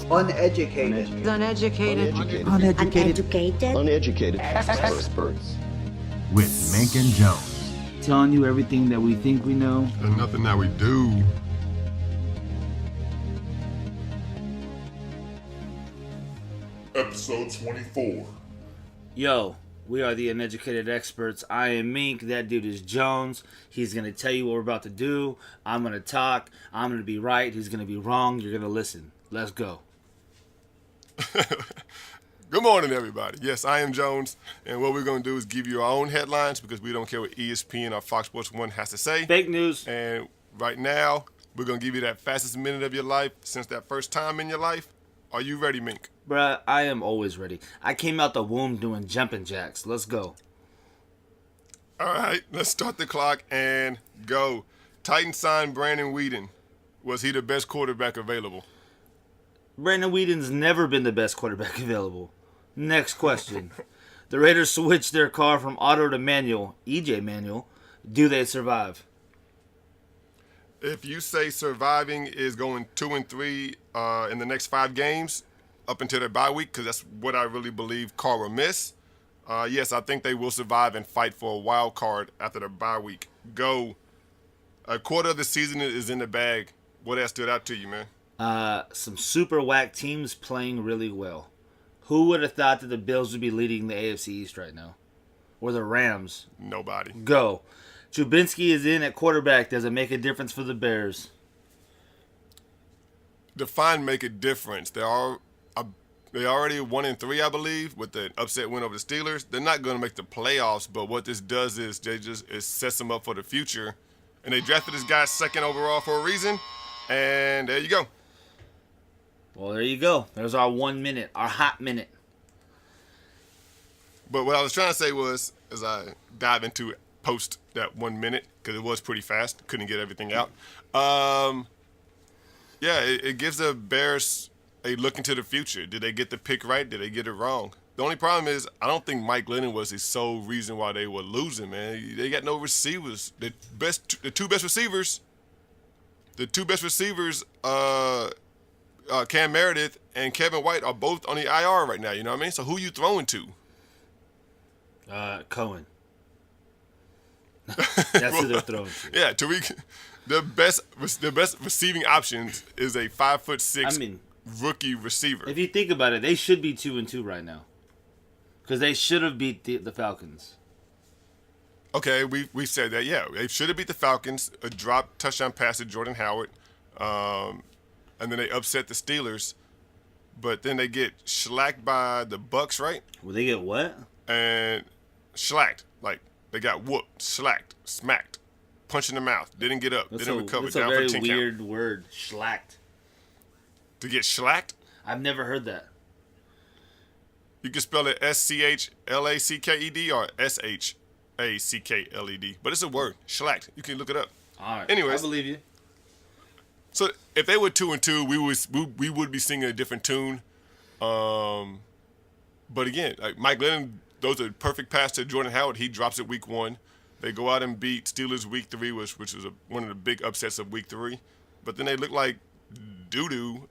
Uneducated. Uneducated. Uneducated experts. With Mink and Jones. Telling you everything that we think we know. And nothing that we do. Episode 24. Yo, we are the Uneducated Experts. I am Mink. That dude is Jones. He's going to tell you what we're about to do. I'm going to talk. I'm going to be right. He's going to be wrong. You're going to listen. Let's go. Good morning, everybody. Yes, I am Jones, and what we're going to do is give you our own headlines because we don't care what ESPN or Fox Sports 1 has to say. Fake news. And right now, we're going to give you that fastest minute of your life since that first time in your life. Are you ready, Mink? Bruh, I am always ready. I came out the womb doing jumping jacks. Let's go. All right, let's start the clock and go. Titans signed Brandon Weeden. Was he the best quarterback available? Brandon Whedon's never been the best quarterback available. Next question. The Raiders switched their car from auto to manual. EJ manual. Do they survive? If you say surviving is going 2-3 in the next 5 games up until their bye week, because that's what I really believe Carr will miss, yes, I think they will survive and fight for a wild card after their bye week. Go. A quarter of the season is in the bag. What else stood out to you, man? Some super whack teams playing really well. Who would have thought that the Bills would be leading the AFC East right now? Or the Rams? Nobody. Go. Trubinsky is in at quarterback. Does it make a difference for the Bears? Define make a difference. They already 1-3, I believe, with the upset win over the Steelers. They're not going to make the playoffs, but what this does is it sets them up for the future. And they drafted this guy second overall for a reason. And there you go. Well, there you go. There's our 1 minute, our hot minute. But what I was trying to say was, as I dive into it post that 1 minute, because it was pretty fast, couldn't get everything out. It gives the Bears a look into the future. Did they get the pick right? Did they get it wrong? The only problem is I don't think Mike Glennon was the sole reason why they were losing, man. They got no receivers. The two best receivers, Cam Meredith and Kevin White are both on the IR right now, you know what I mean? So who you throwing to? Cohen. That's who they're throwing to. Yeah, Tariq. The best receiving options is a 5'6" rookie receiver. If you think about it, they should be 2-2 right now. Because they should have beat the Falcons. Okay, we said that. Yeah, they should have beat the Falcons. A drop touchdown pass to Jordan Howard, and then they upset the Steelers. But then they get shellacked by the Bucks, right? Well, they get what? And shellacked, like they got whooped, slacked, smacked, punched in the mouth. Didn't get up. Didn't recover. That's a down very for 10 weird count. word. Shellacked. To get shellacked? I've never heard that. You can spell it SCHLACKED or SHACKLED. But it's a word. Shellacked. You can look it up. All right. Anyways. I believe you. So if they were 2-2, we would be singing a different tune. But again, like Mike Glennon, those are perfect pass to Jordan Howard. He drops it week 1. They go out and beat Steelers week 3, which was one of the big upsets of week 3. But then they look like doo-doo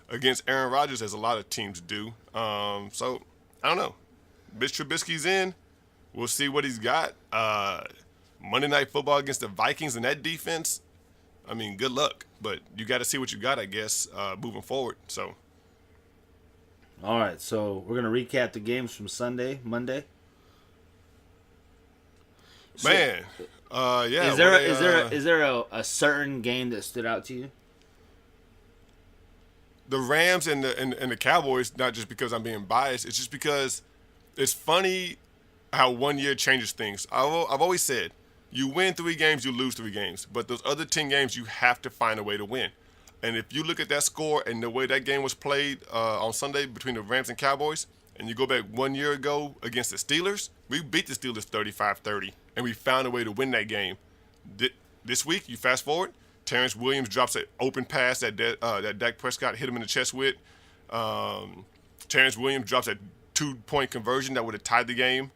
against Aaron Rodgers, as a lot of teams do. So, I don't know. Mitch Trubisky's in. We'll see what he's got. Monday Night Football against the Vikings and that defense, I mean, good luck. But you got to see what you got, I guess, moving forward. So. All right, so we're going to recap the games from Monday. Man, yeah. Is there a certain game that stood out to you? The Rams and the Cowboys, not just because I'm being biased, it's just because it's funny how 1 year changes things. I've always said, you win 3 games, you lose 3 games. But those other 10 games, you have to find a way to win. And if you look at that score and the way that game was played on Sunday between the Rams and Cowboys, and you go back 1 year ago against the Steelers, we beat the Steelers 35-30, and we found a way to win that game. This week, you fast forward, Terrence Williams drops an open pass that Dak Prescott hit him in the chest with. Terrence Williams drops a 2-point conversion that would have tied the game.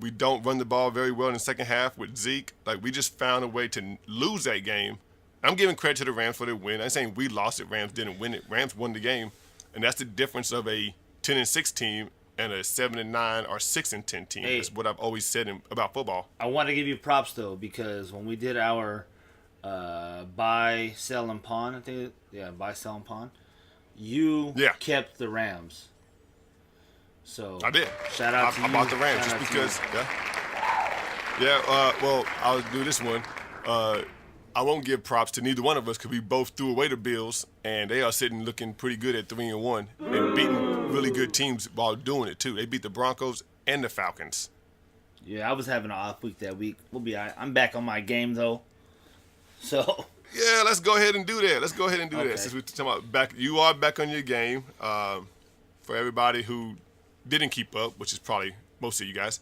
We don't run the ball very well in the second half with Zeke. Like, we just found a way to lose that game I'm giving credit to the Rams for their win. I'm saying we lost it. Rams didn't win it. Rams won the game, and that's the difference of a 10-6 team and a 7-9 or 6-10 team. Hey. That's what I've always said about football. I want to give you props though, because when we did our buy, sell, and pawn, buy, sell, and pawn, you kept the Rams. So I did. Shout out to you. I bought the Rams Shout just out to because. Well, I'll do this one. I won't give props to neither one of us because we both threw away the Bills, and they are sitting looking pretty good at 3-1 and beating really good teams while doing it too. They beat the Broncos and the Falcons. Yeah, I was having an off week that week. We'll be all right. I'm back on my game though. So. Yeah, let's go ahead and do that. Okay. Since we're talking about back, you are back on your game. For everybody who didn't keep up, which is probably most of you guys,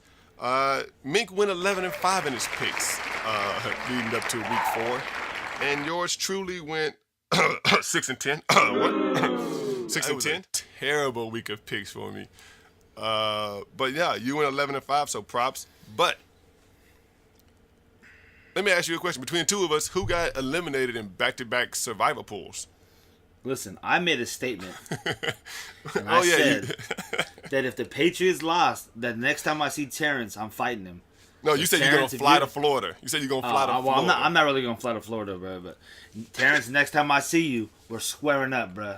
Mink went 11-5 in his picks leading up to week 4, and yours truly went 6-10. What? 6-10. Terrible week of picks for me. But yeah, you went 11-5, so props. But let me ask you a question. Between the two of us, who got eliminated in back-to-back survivor pools? Listen, I made a statement. And I said that if the Patriots lost, that next time I see Terrence, I'm fighting him. No, you said you're going to fly to Florida. You said you're going to fly to Florida. Well, I'm not really going to fly to Florida, bro. But Terrence, next time I see you, we're squaring up, bro.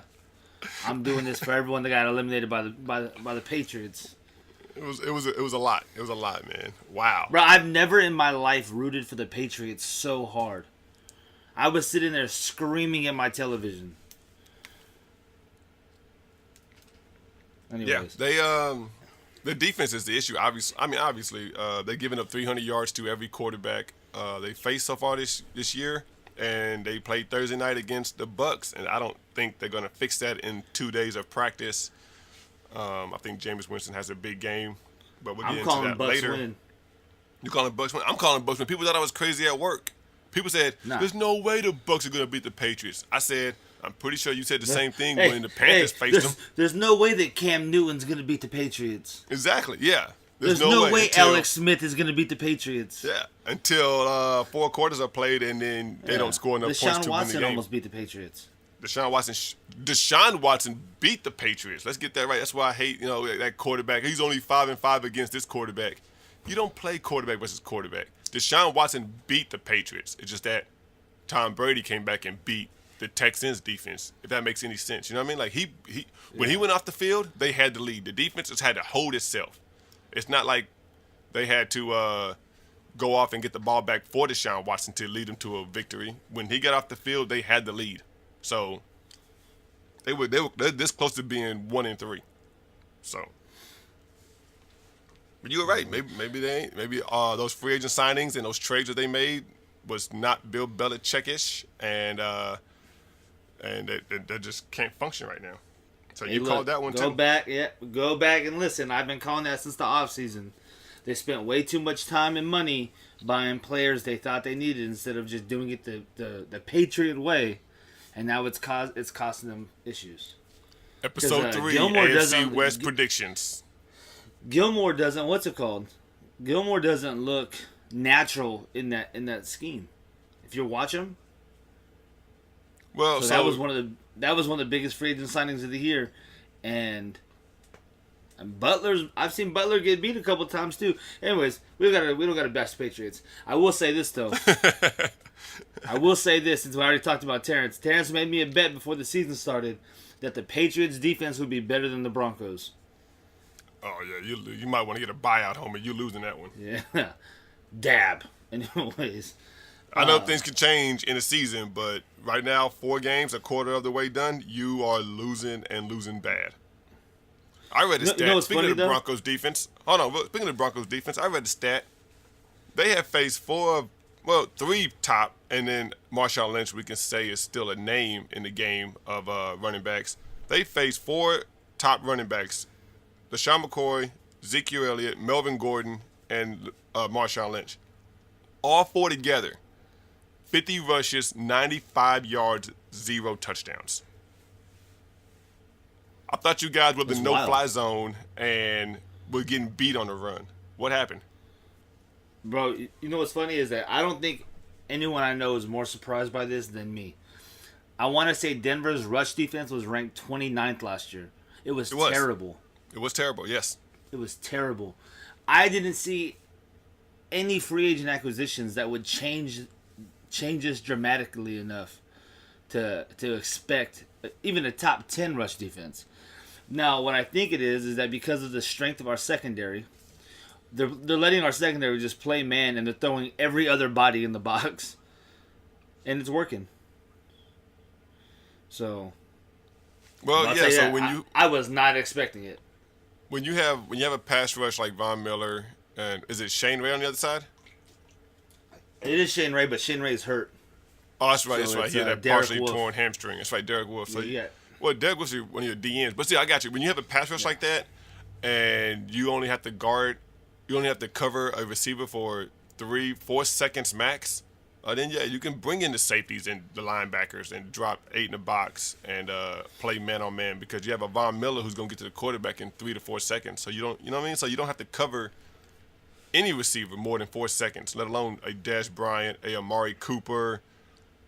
I'm doing this for everyone that got eliminated by the Patriots. It was a lot. It was a lot, man. Wow. Bro, I've never in my life rooted for the Patriots so hard. I was sitting there screaming at my television. Anyways. Yeah, the defense is the issue. Obviously, they're giving up 300 yards to every quarterback they faced so far this year, and they played Thursday night against the Bucks, and I don't think they're going to fix that in 2 days of practice. I think Jameis Winston has a big game, but we'll get into that later. Win. You calling Bucks win? I'm calling Bucks win. People thought I was crazy at work. People said, "There's no way the Bucks are going to beat the Patriots." I said, I'm pretty sure you said the same thing when the Panthers faced them. There's no way that Cam Newton's going to beat the Patriots. Exactly, yeah. There's no way Alex Smith is going to beat the Patriots. Yeah, until 4 quarters are played and then they don't score enough points to win the game. Deshaun Watson almost beat the Patriots. Deshaun Watson beat the Patriots. Let's get that right. That's why I hate that quarterback. He's only 5-5 against this quarterback. You don't play quarterback versus quarterback. Deshaun Watson beat the Patriots. It's just that Tom Brady came back and beat the Texans defense, if that makes any sense. You know what I mean? Like when he went off the field, they had the lead. The defense just had to hold itself. It's not like they had to go off and get the ball back for Deshaun Watson to lead them to a victory. When he got off the field, they had the lead. So they're this close to being 1-3. So, but you were right. Maybe they ain't. Maybe those free agent signings and those trades that they made was not Bill Belichick-ish, and they just can't function right now. So you called that one too. Go back and listen. I've been calling that since the offseason. They spent way too much time and money buying players they thought they needed instead of just doing it the Patriot way, and now it's costing them issues. Episode 3, AFC West predictions. Gilmore doesn't. What's it called? Gilmore doesn't look natural in that scheme. If you watch him. Well, so that was one of the biggest free agent signings of the year, and I've seen Butler get beat a couple times too. Anyways, we don't got to bash the Patriots. I will say this though. Since we already talked about Terrence. Terrence made me a bet before the season started that the Patriots defense would be better than the Broncos. Oh yeah, you might want to get a buyout, homie. You losing that one. Yeah, dab. Anyways. I know things can change in a season, but right now, 4 games, a quarter of the way done, you are losing and losing bad. I read the stat. Speaking of the Broncos defense, hold on. Speaking of the Broncos defense, I read the stat. They have faced 3 top, and then Marshawn Lynch, we can say, is still a name in the game of running backs. They faced 4 top running backs: LaShawn McCoy, Ezekiel Elliott, Melvin Gordon, and Marshawn Lynch. All 4 together. 50 rushes, 95 yards, 0 touchdowns. I thought you guys were the no-fly zone and were getting beat on the run. What happened? Bro, you know what's funny is that I don't think anyone I know is more surprised by this than me. I want to say Denver's rush defense was ranked 29th last year. It was terrible. It was terrible, yes. It was terrible. I didn't see any free agent acquisitions that would change this dramatically enough to expect even a top 10 rush defense. Now, what I think it is that because of the strength of our secondary, they're letting our secondary just play man, and they're throwing every other body in the box, and it's working. So, well, yeah. So when I was not expecting it. When you have a pass rush like Von Miller, and is it Shane Ray on the other side? It is Shane Ray, but Shane Ray's hurt. Oh, that's right. So that's right. He had that Derek partially Wolfe. torn hamstring. That's right, Derek Wolfe. So Yeah. well, Derek Wolfe's one of your DNs. But see, I got you. When you have a pass rush like that, and you only have to cover a receiver for 3-4 seconds max, then yeah, you can bring in the safeties and the linebackers and drop 8 in the box and play man on man, because you have a Von Miller who's gonna get to the quarterback in 3 to 4 seconds. So you know what I mean? So you don't have to cover any receiver more than 4 seconds, let alone a Des Bryant, a Amari Cooper,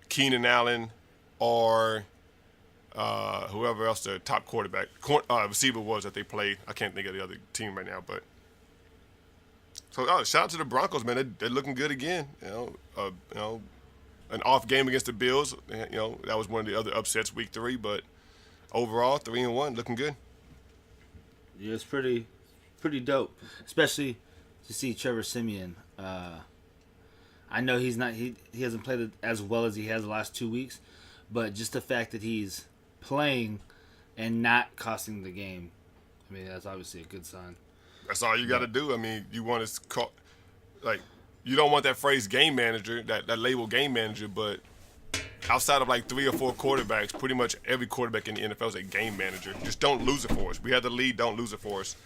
Keenan Allen, or whoever else the top receiver was that they played. I can't think of the other team right now, but so shout out to the Broncos, man. They're looking good again. An off game against the Bills. That was one of the other upsets week 3, but overall 3-1, looking good. Yeah, it's pretty dope, especially to see Trevor Siemian. I know he hasn't played as well as he has the last 2 weeks, but just the fact that he's playing and not costing the game, I mean, that's obviously a good sign. That's all you got to do. I mean, you want to you don't want that phrase game manager, that label game manager, but outside of like 3 or 4 quarterbacks, pretty much every quarterback in the NFL is a game manager. Just don't lose it for us. We had the lead, don't lose it for us.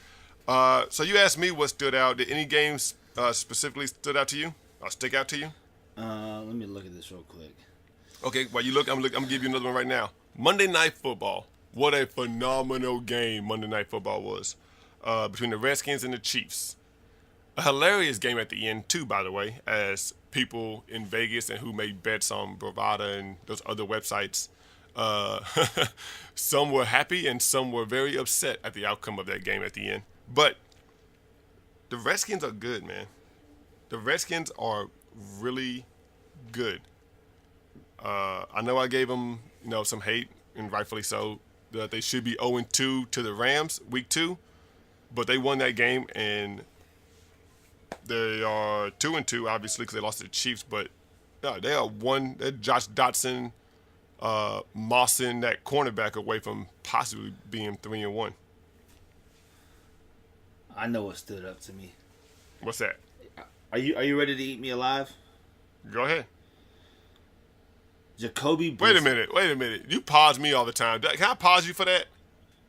So you asked me what stood out. Did any games specifically stood out to you? Or stick out to you? Let me look at this real quick. Okay, while you look, I'm gonna give you another one right now. Monday Night Football. What a phenomenal game Monday Night Football was. Between the Redskins and the Chiefs. A hilarious game at the end, too, by the way, as people in Vegas and who made bets on Bravada and those other websites, some were happy and some were very upset at the outcome of that game at the end. But the Redskins are good, man. The Redskins are really good. I know I gave them, some hate, and rightfully so, that they should be 0-2 to the Rams week 2. But they won that game, and they are 2-2, obviously, because they lost to the Chiefs. But they are they're Josh Dotson, Mawson, that cornerback, away from possibly being 3-1. I know what stood up to me. What's that? Are you ready to eat me alive? Go ahead. Jacoby Brissett. Wait a minute. You pause me all the time. Can I pause you for that?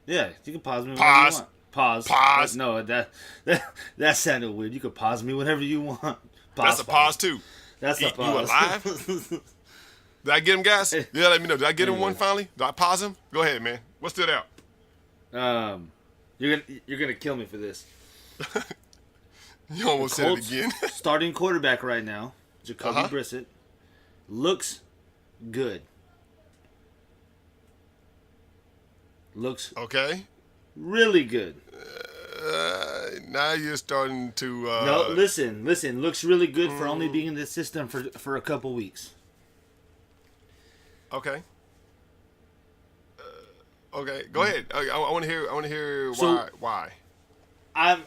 Yeah, you can pause me whenever Pause. you want. Pause. No, that sounded weird. You can pause me whenever you want. That's a pause too. That's a Eat pause. you alive? Did I get him, guys? Yeah, let me know. Did I get him one finally? Did I pause him? Go ahead, man. What stood out? You're gonna kill me for this. You almost said it again. Starting quarterback right now, Jacoby Brissett, looks good. Looks okay. Really good. Now you're starting to. No, listen. Looks really good for only being in the system for a couple weeks. Okay. Okay, go ahead. I want to hear. I want to hear why. I'm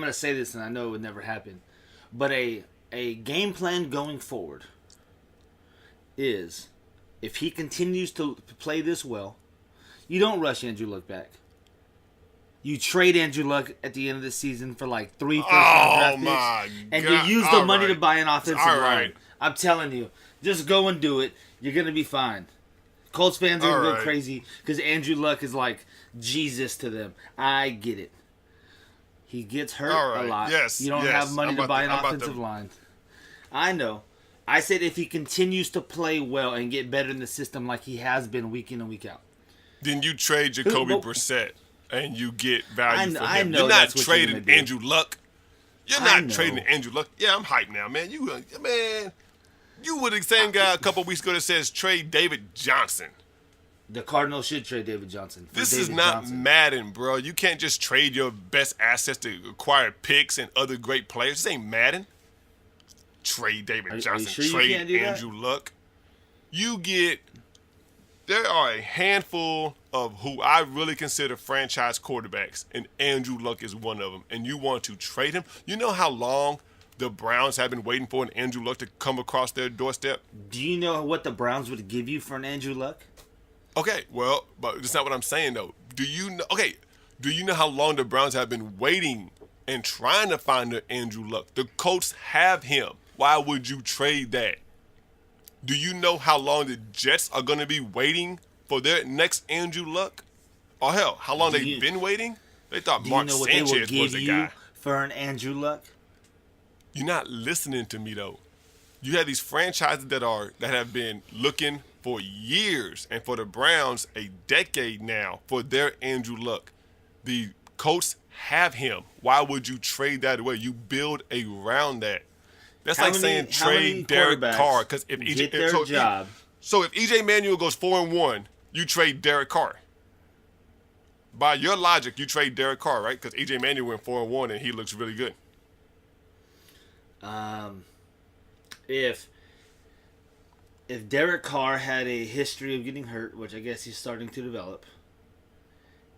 gonna say this, and I know it would never happen, but a game plan going forward is, if he continues to play this well, you don't rush Andrew Luck back. You trade Andrew Luck at the end of the season for like 3 first-round draft picks, and you use the money to buy an offensive line. I'm telling you, just go and do it. You're gonna be fine. Colts fans are gonna go crazy because Andrew Luck is like Jesus to them. I get it. He gets hurt a lot. Yes, you don't have money to buy an offensive line. I know. I said if he continues to play well and get better in the system like he has been week in and week out, then you trade Jacoby Brissett and you get value for him. I know you're not that's trading what you're Andrew Luck. You're not trading Andrew Luck. Yeah, I'm hyped now, man. Man. You were the same guy a couple weeks ago that says trade David Johnson. The Cardinals should trade David Johnson. This is not Madden, bro. You can't just trade your best assets to acquire picks and other great players. This ain't Madden. Trade David Johnson. Are you sure you trade can't do Andrew Luck. There are a handful of who I really consider franchise quarterbacks, and Andrew Luck is one of them. And you want to trade him? You know how long the Browns have been waiting for an Andrew Luck to come across their doorstep? Do you know what the Browns would give you for an Andrew Luck? Okay, well, but that's not what I'm saying though. Do you know how long the Browns have been waiting and trying to find their Andrew Luck? The Colts have him. Why would you trade that? Do you know how long the Jets are going to be waiting for their next Andrew Luck? Or hell, how long they've been waiting? They thought Mark Sanchez was the guy. For an Andrew Luck? You're not listening to me though. You have these franchises that have been looking for years, and for the Browns a decade now for their Andrew Luck. The Colts have him. Why would you trade that away? You build around that. That's like saying trade Derek Carr, because if EJ Manuel goes 4-1, you trade Derek Carr. By your logic, you trade Derek Carr, right? Because EJ Manuel went 4-1 and he looks really good. If Derek Carr had a history of getting hurt, which I guess he's starting to develop,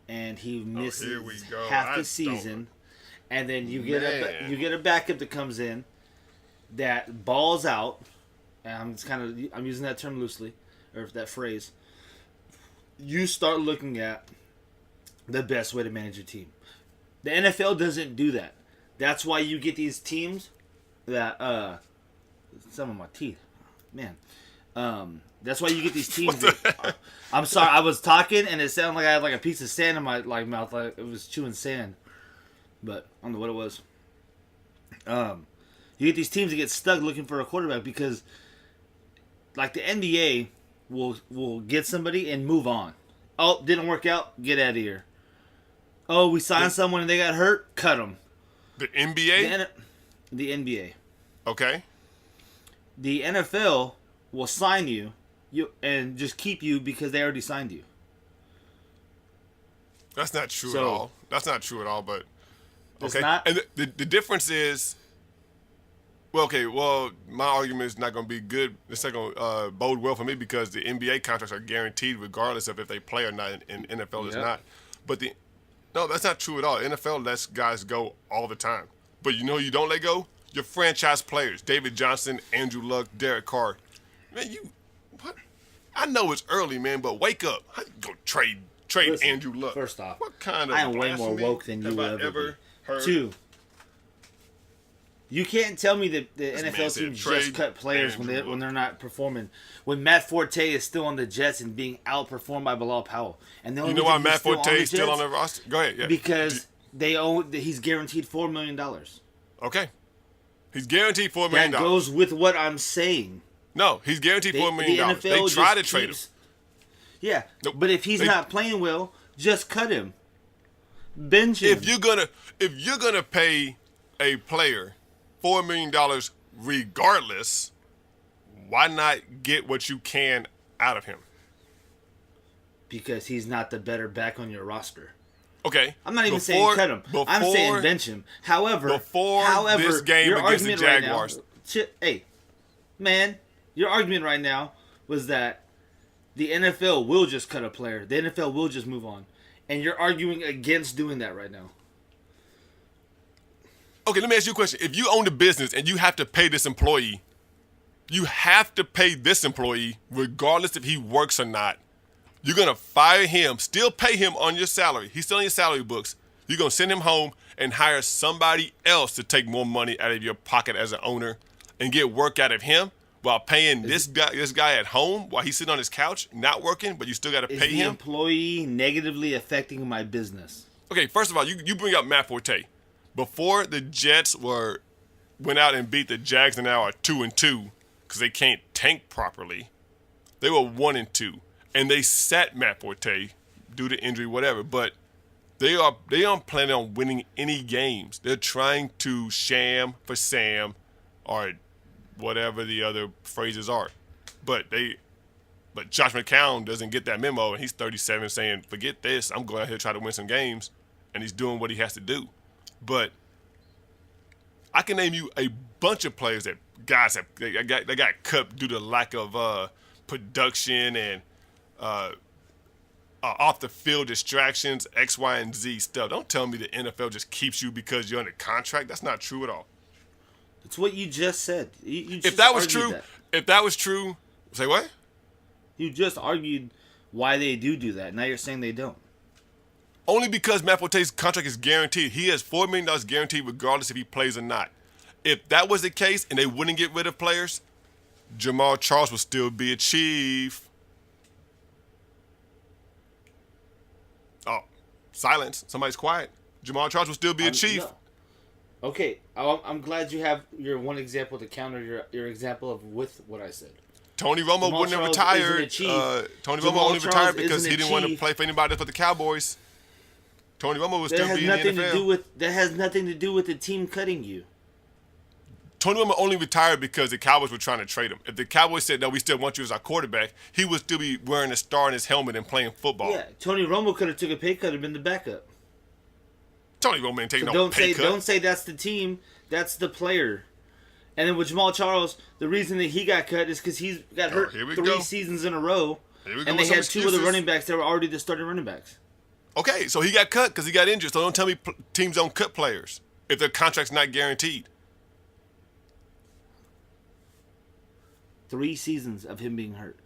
and he misses half the season, and then you get a backup that comes in that balls out, and I'm using that term loosely, or that phrase. You start looking at the best way to manage your team. The NFL doesn't do that. That's why you get these teams that some of my teeth, man. That's why you get these teams. I'm sorry, I was talking and it sounded like I had like a piece of sand in my mouth, like it was chewing sand. But I don't know what it was. You get these teams that get stuck looking for a quarterback because, like, the NBA will get somebody and move on. Oh, didn't work out. Get out of here. Oh, we signed someone and they got hurt. Cut them. The NBA. The NBA. Okay. The NFL will sign you and just keep you because they already signed you. That's not true at all. That's not true at all, but it's okay. Not? And the difference is, well, my argument is not going to be good. It's not going to bode well for me because the NBA contracts are guaranteed regardless of if they play or not, and NFL is not. But no, that's not true at all. NFL lets guys go all the time. But you know who you don't let go? Your franchise players. David Johnson, Andrew Luck, Derek Carr. Man, what? I know it's early, man, but wake up. How you go trade Listen, Andrew Luck? First off, what kind of I am way more woke than you will ever heard? 2, you can't tell me that the NFL teams just cut players when they're not performing. When Matt Forte is still on the Jets and being outperformed by Bilal Powell, and the only you know why Matt Forte is still on the roster? Go ahead. Yeah. Because he's guaranteed $4 million. Okay, he's guaranteed $4 million. That goes with what I'm saying. No, he's guaranteed $4 million. They try to trade him. Yeah, nope. But if he's not playing well, just cut him. Bench him. If you're gonna pay a player $4 million regardless, why not get what you can out of him? Because he's not the better back on your roster. Okay. I'm not even saying cut him. I'm saying bench him. However, this game against the Jaguars. Hey, man, your argument right now was that the NFL will just cut a player. The NFL will just move on. And you're arguing against doing that right now. Okay, let me ask you a question. If you own the business and you have to pay this employee, you have to pay this employee regardless if he works or not. You're going to fire him, still pay him on your salary. He's still in your salary books. You're going to send him home and hire somebody else to take more money out of your pocket as an owner and get work out of him while paying this guy at home while he's sitting on his couch, not working, but you still got to pay him? Is the employee negatively affecting my business? Okay, first of all, you bring up Matt Forte. Before the Jets went out and beat the Jags and now are 2-2 because they can't tank properly, they were 1-2. And they sat Matt Forte due to injury, whatever. But they aren't planning on winning any games. They're trying to sham for Sam or whatever the other phrases are. But Josh McCown doesn't get that memo, and he's 37 saying, forget this, I'm going out here to try to win some games, and he's doing what he has to do. But I can name you a bunch of players that guys have they got cut due to lack of production and off the field distractions, X, Y, and Z stuff. Don't tell me the NFL just keeps you because you're under contract. That's not true at all. It's what you just said. You just If that was argued true, that. if that was true, say what? You just argued why they do that. Now you're saying they don't. Only because Matt Forte's contract is guaranteed. He has $4 million guaranteed regardless if he plays or not. If that was the case and they wouldn't get rid of players, Jamal Charles would still be a Chief. Oh, silence. Somebody's quiet. Jamal Charles would still be a Chief. No. Okay, I'm glad you have your one example to counter your example of with what I said. Tony Romo Jamal wouldn't have Charles retired. isn't a Chief. Tony Jamal Romo only Charles retired because isn't he a didn't want to Chief. play for anybody but the Cowboys. Tony Romo would That still has be in the nothing NFL. that has nothing to do with the team cutting you. Tony Romo only retired because the Cowboys were trying to trade him. If the Cowboys said, no, we still want you as our quarterback, he would still be wearing a star in his helmet and playing football. Yeah, Tony Romo could have took a pay cut and been the backup. Tony Romo ain't taking So no don't pay say cut. don't say that's the team, that's the player. And then with Jamal Charles, the reason that he got cut is because he's got hurt here we 3 go. seasons in a row, Here we go and they with some had 2 of the excuses. running backs that were already the starting running backs. Okay, so he got cut because he got injured. So don't tell me teams don't cut players if their contract's not guaranteed. 3 seasons of him being hurt.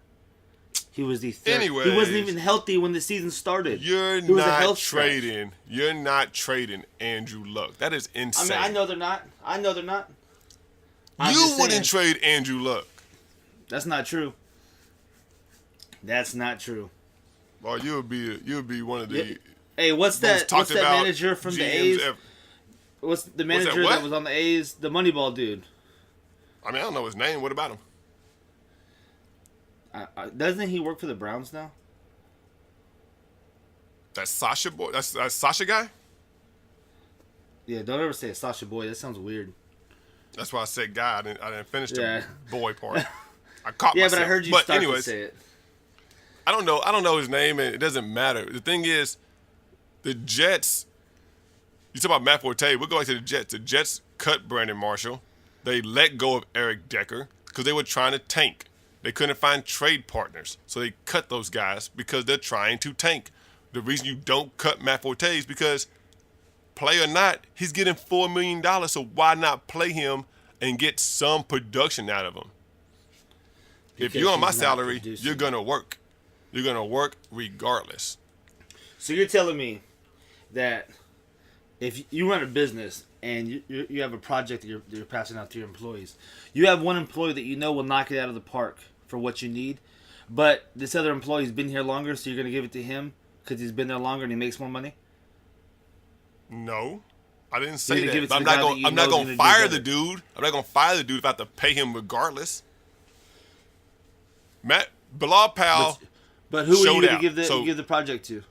He was the third. Anyways. He wasn't even healthy when the season started. You're He was a not health scratch. trading. You're not trading Andrew Luck. That is I insane. mean, I know they're not. I'm you just wouldn't saying, trade Andrew Luck. That's not true. That's not true. Well, you'll be one of the Hey, what's most that? What's talked that about manager from the GMs A's? ever. What's the manager what? that was on the A's? The Moneyball dude. I mean, I don't know his name. What about him? Doesn't he work for the Browns now? That Sasha boy. That's Sasha guy. Yeah, don't ever say Sasha Boy. That sounds weird. That's why I said guy. I didn't finish the Yeah. boy part. I caught Yeah, myself. but I heard you But start anyways, to say it. I don't know his name, and it doesn't matter. The thing is, the Jets. You talk about Matt Forte. We're going to the Jets. The Jets cut Brandon Marshall. They let go of Eric Decker because they were trying to tank. They couldn't find trade partners, so they cut those guys because they're trying to tank. The reason you don't cut Matt Forte is because, play or not, he's getting $4 million, so why not play him and get some production out of him? If Because you're on my he's not salary, producing. you're going to work. You're going to work regardless. So you're telling me that if you run a business and you have a project that you're passing out to your employees, you have one employee that you know will knock it out of the park for what you need, but this other employee's been here longer, so you're going to give it to him because he's been there longer and he makes more money? No, I didn't say You're gonna give that. it But to the guy that you I'm not know is going gonna to do fire better. the dude. I'm not going to fire the dude if I have to pay him regardless. Bilal Powell. But who are you showed going to out. give So- the project to?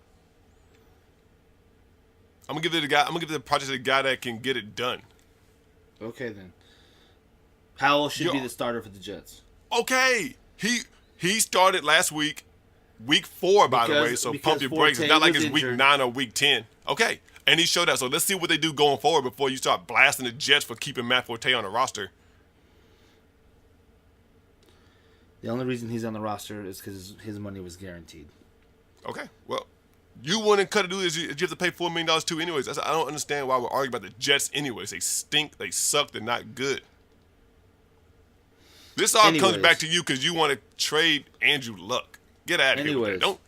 I'm gonna give it to the guy. I'm gonna give the project to the guy that can get it done. Okay, then. Powell should be Yo. the starter for the Jets. Okay, he started last week, week 4 by the Because- way. So because pump your brakes. It's Forte not like was it's week injured. 9 or week 10. Okay, and he showed out. So let's see what they do going forward before you start blasting the Jets for keeping Matt Forte on the roster. The only reason he's on the roster is because his money was guaranteed. Okay, well, you wouldn't cut a dude as you have to pay $4 million to anyways. I don't understand why we're arguing about the Jets anyways. They stink, they suck, they're not good. This all comes Anyways. back to you because you want to trade Andrew Luck. Get out of here with Anyways. that. Don't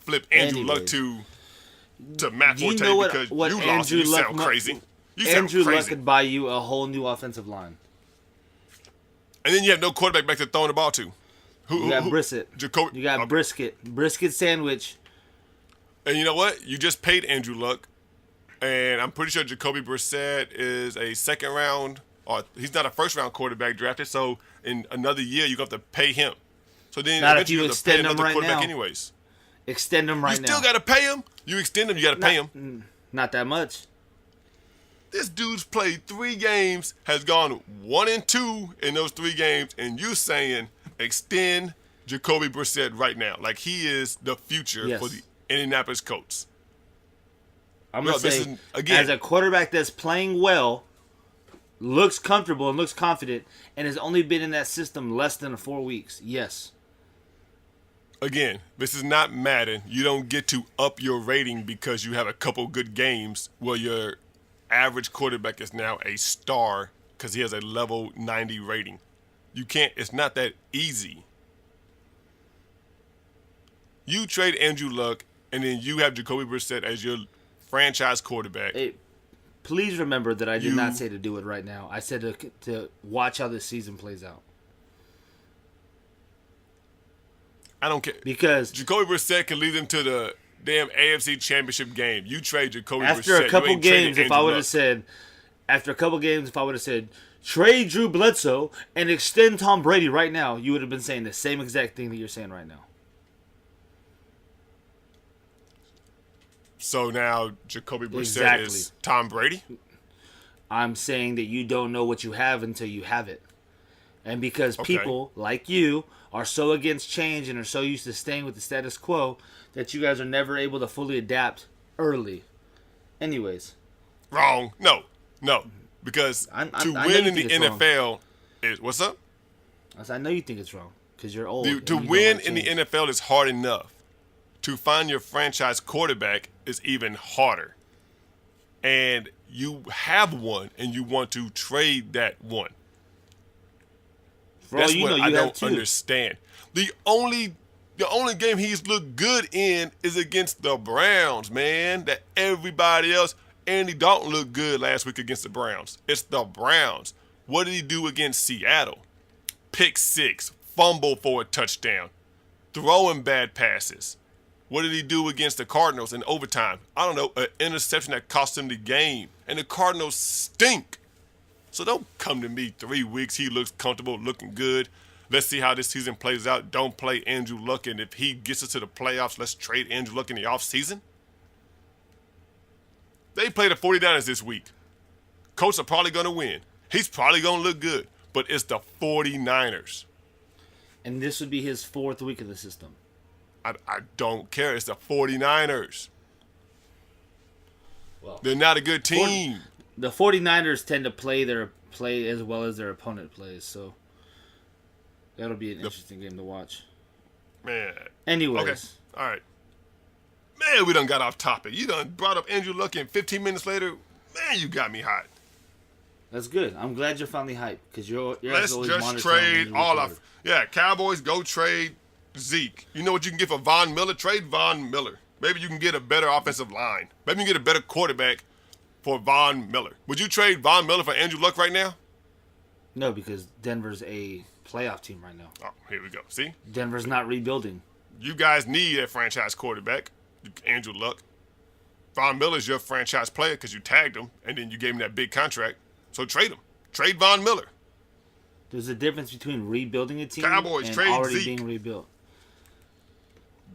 flip Andrew Luck Anyways. to Matt Do you Forte know what because Andrew you lost. You Luck sound mu- crazy. You Andrew sound Luck crazy. could buy you a whole new offensive line. And then you have no quarterback back to throwing the ball to. You got Brissett. Jacoby. You got okay. Brisket sandwich. And you know what? You just paid Andrew Luck, and I'm pretty sure Jacoby Brissett is a second round, or he's not a first round quarterback drafted. So in another year, you're gonna have to pay him. So then Not if eventually you you have to pay extend him another right quarterback now. anyways. Extend him right You now. still gotta pay him. You extend him, you gotta pay him. Not that much. This dude's played 3 games, has gone 1-2 in those 3 games, and you saying extend Jacoby Brissett right now. Like he is the future for the Indianapolis Colts. I'm going to say, as a quarterback that's playing well, looks comfortable and looks confident, and has only been in that system less than 4 weeks, yes. Again, this is not Madden. You don't get to up your rating because you have a couple good games where your average quarterback is now a star because he has a level 90 rating. You can't. It's not that easy. You trade Andrew Luck, and then you have Jacoby Brissett as your franchise quarterback. Hey, please remember that I did not say to do it right now. I said to watch how this season plays out. I don't care. Because Jacoby Brissett can lead them to the damn AFC Championship game. You trade Jacoby Brissett. After a couple games, if I would have said, trade Drew Bledsoe and extend Tom Brady right now, you would have been saying the same exact thing that you're saying right now. So now Jacoby Brissett is Tom Brady? I'm saying that you don't know what you have until you have it. And because people like you are so against change and are so used to staying with the status quo that you guys are never able to fully adapt early. Anyways. Wrong. No. Because to win in the NFL is... What's up? I know you think it's wrong because you're old. To win in the NFL is hard enough. To find your franchise quarterback is even harder. And you have one and you want to trade that one. That's what I don't understand. The only game he's looked good in is against the Browns, man. That everybody else, Andy Dalton looked good last week against the Browns. It's the Browns. What did he do against Seattle? Pick 6, fumble for a touchdown, throwing bad passes. What did he do against the Cardinals in overtime? I don't know, an interception that cost him the game. And the Cardinals stink. So don't come to me 3 weeks. He looks comfortable, looking good. Let's see how this season plays out. Don't play Andrew Luck. And if he gets us to the playoffs, let's trade Andrew Luck in the offseason. They play the 49ers this week. Colts are probably going to win. He's probably going to look good. But it's the 49ers. And this would be his 4th week of the system. I don't care. It's the 49ers. Well, they're not a good team. The 49ers tend to play their play as well as their opponent plays, so that'll be an interesting game to watch. Man. Anyways. Okay. All right. Man, we done got off topic. You done brought up Andrew Luck, and 15 minutes later, man, you got me hot. That's good. I'm glad you're finally hyped because you're Let's always just trade all of. Yeah, Cowboys go trade Zeke. You know what you can get for Von Miller? Trade Von Miller. Maybe you can get a better offensive line. Maybe you can get a better quarterback for Von Miller. Would you trade Von Miller for Andrew Luck right now? No, because Denver's a playoff team right now. Oh, here we go. See? Denver's not rebuilding. You guys need a franchise quarterback, Andrew Luck. Von Miller's your franchise player because you tagged him, and then you gave him that big contract. So trade him. Trade Von Miller. There's a difference between rebuilding a team Cowboys, and trade already Zeke. being rebuilt.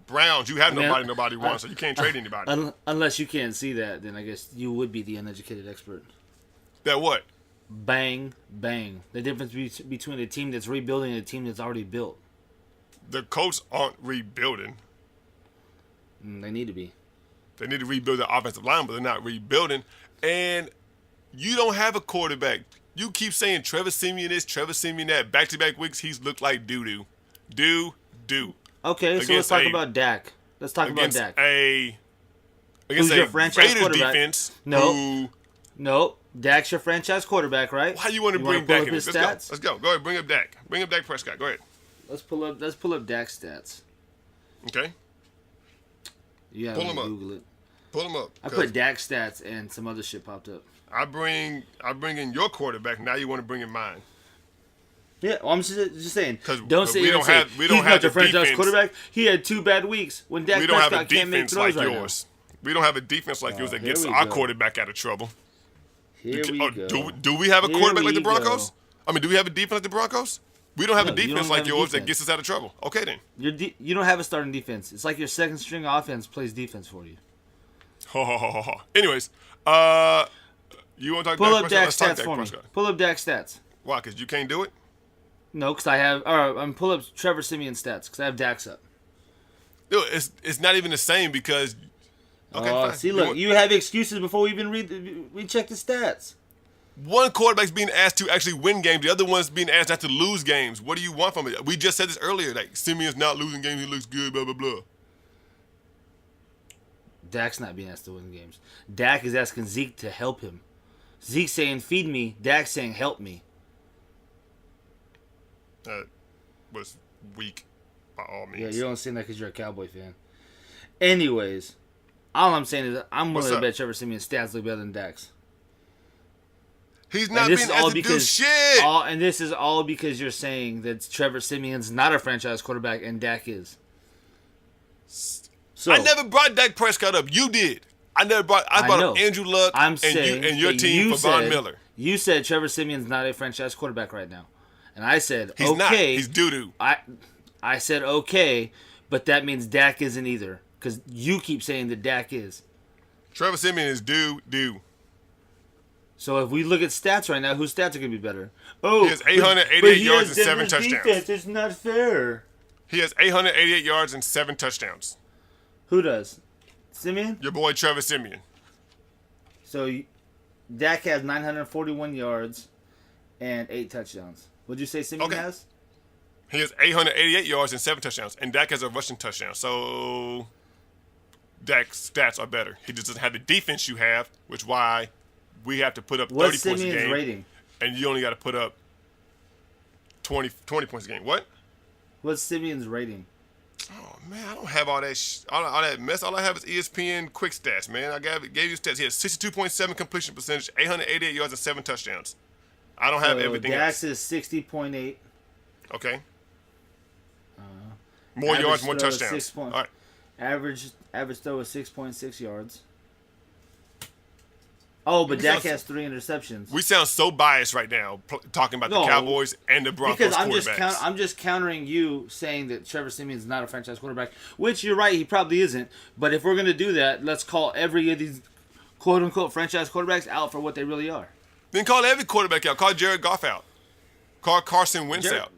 Browns, you have nobody wants, so you can't trade anybody. Unless you can't see that, then I guess you would be the uneducated expert. That what? Bang, bang. The difference between a team that's rebuilding and a team that's already built. The Colts aren't rebuilding. They need to be. They need to rebuild the offensive line, but they're not rebuilding. And you don't have a quarterback. You keep saying Trevor Siemian this, Trevor Siemian that. Back-to-back weeks, he's looked like doo-doo. Doo-doo. Okay, so let's talk about Dak. Let's talk about Dak. Against your franchise Raiders quarterback? defense. No. Dak's your franchise quarterback, right? Why you want to bring Dak in? Let's go. Go ahead. Bring up Dak. Bring up Dak Prescott. Go ahead. Let's pull up Dak's stats. Okay. Yeah, pull him up. Google it. Pull him up. I put Dak's stats and some other shit popped up. I bring in your quarterback. Now you want to bring in mine. Yeah, well, I'm just saying. Don't say we don't have your franchise quarterback. He had 2 bad weeks when Dak Prescott can't make throws like right yours. We don't have a defense like yours that gets our quarterback out of trouble. Here we go. Do we have a quarterback like the Broncos? I mean, do we have a defense like the Broncos? We don't have a defense like yours that gets us out of trouble. Okay, then. You don't have a starting defense. It's like your second string offense plays defense for you. Anyways, You want to talk Pull Dak up Prescott? Dak Let's talk stats Dak for me. Prescott. Pull up Dak stats. Why? Because you can't do it? No, because I have. Or I'm pull up Trevor Simeon stats because I have Dak's up. Dude, it's not even the same because. Okay, fine. See, look, you have excuses before we even recheck the stats. One quarterback's being asked to actually win games. The other one's being asked not to lose games. What do you want from it? We just said this earlier. Like, Simeon's not losing games. He looks good, blah, blah, blah. Dak's not being asked to win games. Dak is asking Zeke to help him. Zeke saying, feed me. Dak saying, help me. That was weak by all means. Yeah, you don't seem that because you're a Cowboy fan. Anyways, all I'm saying is I'm willing to bet Trevor Simeon's stats look better than Dak's. He's not being asked to do shit. And this is all because you're saying that Trevor Simeon's not a franchise quarterback and Dak is. So I never brought Dak Prescott up. You did. I brought up Andrew Luck and your team for Von Miller. You said Trevor Simeon's not a franchise quarterback right now. And I said, he's okay. Not. He's doo-doo. I said, okay, but that means Dak isn't either. Because you keep saying that Dak is. Trevor Simeon is doo-doo. So if we look at stats right now, whose stats are going to be better? Oh, he has 888 yards and 7 touchdowns. Defense. It's not fair. He has 888 yards and 7 touchdowns. Who does? Simeon? Your boy Trevor Simeon. So Dak has 941 yards and 8 touchdowns. What'd you say Simeon has? He has 888 yards and 7 touchdowns. And Dak has a rushing touchdown. So Dak's stats are better. He just doesn't have the defense you have, which is why we have to put up 30 What's points a Simeon's game. rating? And you only got to put up 20 points a game. What? What's Simeon's rating? Oh, man, I don't have all that all that mess. All I have is ESPN quick stats, man. I gave you stats. He has 62.7 completion percentage, 888 yards, and 7 touchdowns. I don't have everything Dak's else. is 60.8. Okay. More yards, more touchdowns. All right. Average throw is 6.6 yards. Oh, but Dak has 3 interceptions. We sound so biased right now talking about the Cowboys and the Broncos because quarterbacks. I'm just countering you saying that Trevor Simeon's not a franchise quarterback, which you're right, he probably isn't. But if we're going to do that, let's call every of these quote-unquote franchise quarterbacks out for what they really are. Then call every quarterback out. Call Jared Goff out. Call Carson Wentz out.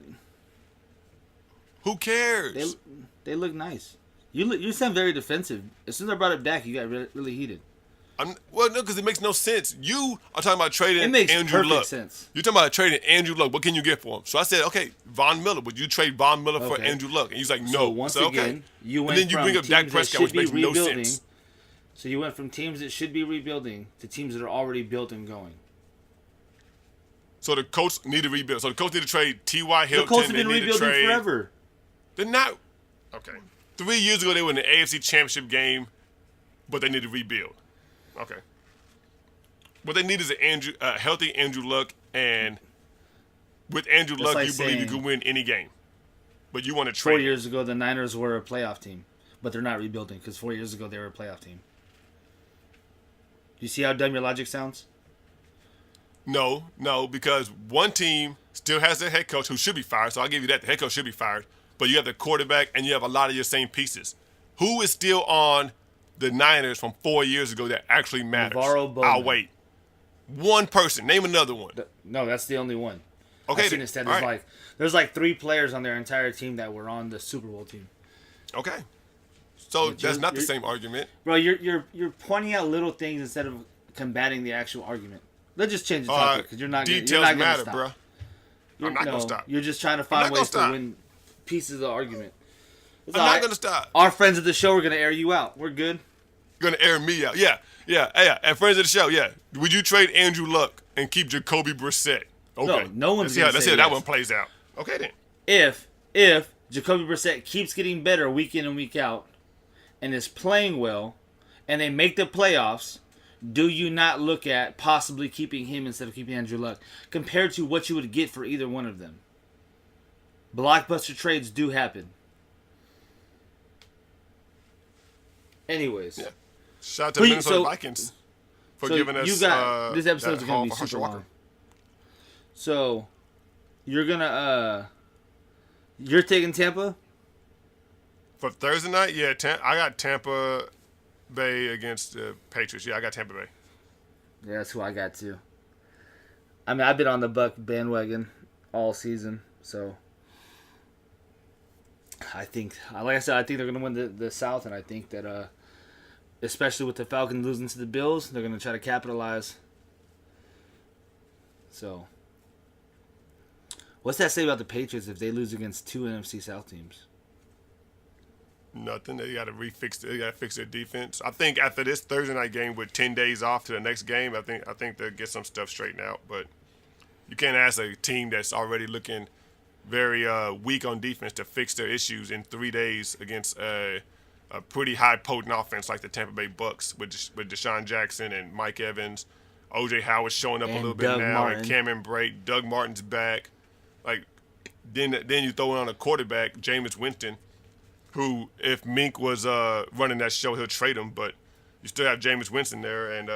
Who cares? They look nice. You sound very defensive. As soon as I brought up Dak, you got really heated. Well, no, because it makes no sense. You are talking about trading Andrew Luck. It makes perfect sense. You're talking about trading Andrew Luck. What can you get for him? So I said, okay, Von Miller. Would you trade Von Miller for Andrew Luck? And he's like, no. So once again, you went and then you from bring up teams Dak Prescott, which makes no sense. So you went from teams that should be rebuilding to teams that are already built and going. So the coach need to rebuild. So the coach need to trade T.Y. Hilton. The coach have been rebuilding forever. They're not. Okay. 3 years ago, they were in the AFC Championship game, but they need to rebuild. Okay. What they need is a healthy Andrew Luck, and with Andrew Luck, you believe you can win any game. But you want to trade. 4 years ago, the Niners were a playoff team, but they're not rebuilding because 4 years ago they were a playoff team. You see how dumb your logic sounds? No, because one team still has their head coach who should be fired, so I'll give you that. The head coach should be fired. But you have the quarterback, and you have a lot of your same pieces. Who is still on the Niners from 4 years ago that actually matters? Navarro Bowman. I'll wait. One person. Name another one. No, that's the only one. Okay. I've seen instead, there's like 3 players on their entire team that were on the Super Bowl team. Okay. So that's not the same argument. Bro, you're pointing out little things instead of combating the actual argument. Let's just change the topic because you're not going to stop. Details matter, bro. I'm not going to stop. You're just trying to find ways to win pieces of the argument. I'm not going to stop. Our friends of the show are going to air you out. We're good. Going to air me out. Yeah. And friends of the show, yeah. Would you trade Andrew Luck and keep Jacoby Brissett? Okay. No one's going to say let's see how that one plays out. Okay, then. If Jacoby Brissett keeps getting better week in and week out and is playing well and they make the playoffs, do you not look at possibly keeping him instead of keeping Andrew Luck compared to what you would get for either one of them? Blockbuster trades do happen. Anyways. Yeah. Shout out to the Minnesota Vikings for giving us this episode's going to be super long. So, you're going to you're taking Tampa? For Thursday night? Yeah, I got Tampa Bay against the Patriots. Yeah, I got Tampa Bay. Yeah, that's who I got too. I mean, I've been on the Buck bandwagon all season, so I think, like I said, I think they're going to win the South, and I think that, especially with the Falcons losing to the Bills, they're going to try to capitalize. So, what's that say about the Patriots if they lose against two NFC South teams? Nothing. They got to fix their defense. I think after this Thursday night game with 10 days off to the next game, I think they'll get some stuff straightened out. But you can't ask a team that's already looking very weak on defense to fix their issues in 3 days against a pretty high potent offense like the Tampa Bay Bucks with Deshaun Jackson and Mike Evans, O.J. Howard showing up And a little Doug bit now, Martin. and Cameron Brate, Doug Martin's back. Like then you throw in on a quarterback, Jameis Winston, who if Mink was running that show, he'll trade him, but you still have Jameis Winston there, and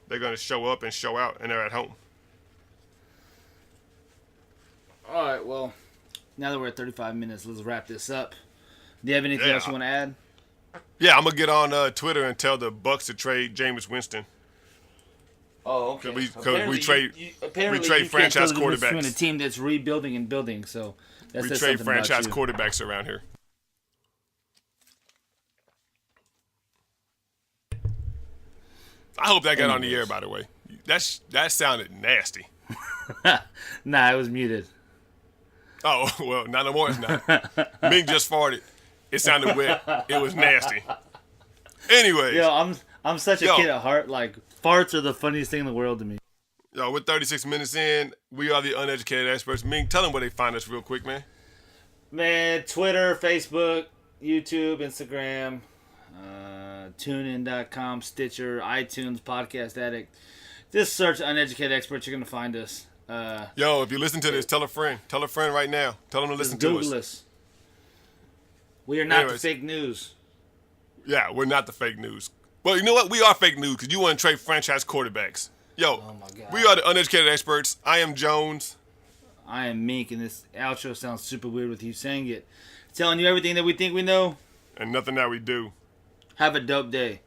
they're going to show up and show out, and they're at home. All right, well, now that we're at 35 minutes, let's wrap this up. Do you have anything else you want to add? Yeah, I'm gonna get on Twitter and tell the Bucks to trade Jameis Winston. Oh, okay. Because we trade franchise quarterbacks. Between a team that's rebuilding and building, so that's We trade franchise quarterbacks around here. I hope that got on the air, by the way. That sounded nasty. Nah, it was muted. Oh, well, not no more. It's not. Ming just farted. It sounded wet. It was nasty. Anyways. Yo, I'm such a kid at heart. Like, farts are the funniest thing in the world to me. Yo, we're 36 minutes in. We are the Uneducated Experts. Ming, tell them where they find us real quick, man. Man, Twitter, Facebook, YouTube, Instagram, TuneIn.com, Stitcher, iTunes, Podcast Addict. Just search Uneducated Experts. You're going to find us. Yo, if you listen to this, tell a friend. Tell a friend right now. Tell them to listen to Google us. We are not the fake news. Yeah, we're not the fake news. Well, you know what? We are fake news because you want to trade franchise quarterbacks. Yo, Oh my God. we are the Uneducated Experts. I am Jones. I am Mink, and this outro sounds super weird with you saying it. Telling you everything that we think we know. And nothing that we do. Have a dope day.